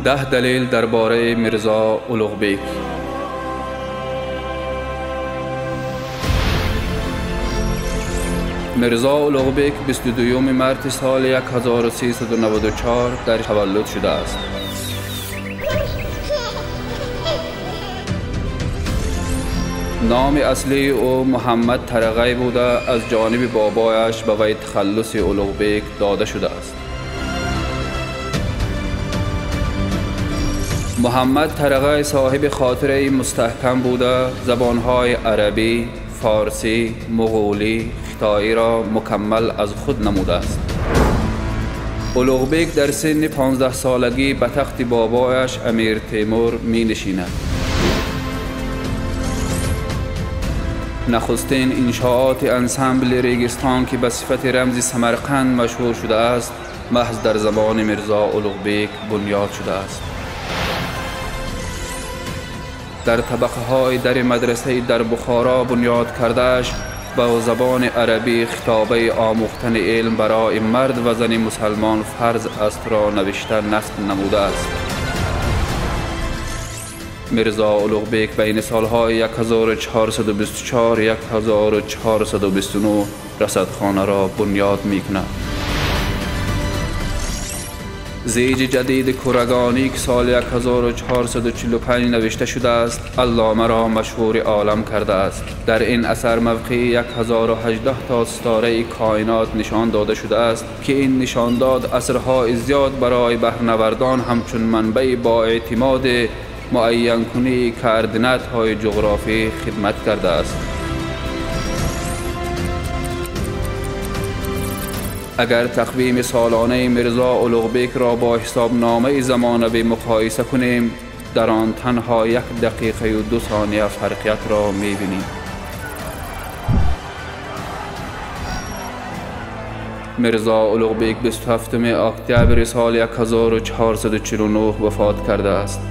10 دلیل درباره میرزا اولوغبیک. میرزا اولوغبیک 22 مارس سال 1394 در تولد شده است. نام اصلی او محمد طرغی بوده، از جانب بابایش به وی تخلص اولوغبیک داده شده است. محمد طرغی صاحب خاطره مستحکم بوده، زبانهای عربی، فارسی، مغولی، خطایی را مکمل از خود نموده است. اولوغبیک در سن 15 سالگی به تخت بابایش امیر تیمور می نشیند. نخستین انشاءات انسامبل ریگستان که به صفت رمز سمرقند مشهور شده است، محض در زمان میرزا اولوغبیک بنیاد شده است. در طبقه های در مدرسه در بخارا بنیاد کردهش با زبان عربی خطابه آموختن علم برای مرد و زن مسلمان فرض است را نوشته نصب نموده است. میرزا اولوغبیک بین سالهای 1424 1429 رصدخانه را بنیاد می کند. زیج جدید کورگانی که سال 1445 نوشته شده است، علامه را مشهور عالم کرده است. در این اثر موقع 1018 تا ستاره کائنات نشان داده شده است که این نشانداد عصرهای زیاد برای بهره‌نوردان همچون منبع با اعتماد معین کنی کوردینات های جغرافی خدمت کرده است. اگر تقویم سالانه میرزا اولوغبیک را با حسابنامه زمانوی مقایسه کنیم، در آن تنها 1 دقیقه و 2 ثانیه فرقیت را می‌بینیم. میرزا اولوغبیک 27 اکتبر سال 1449 وفات کرده است.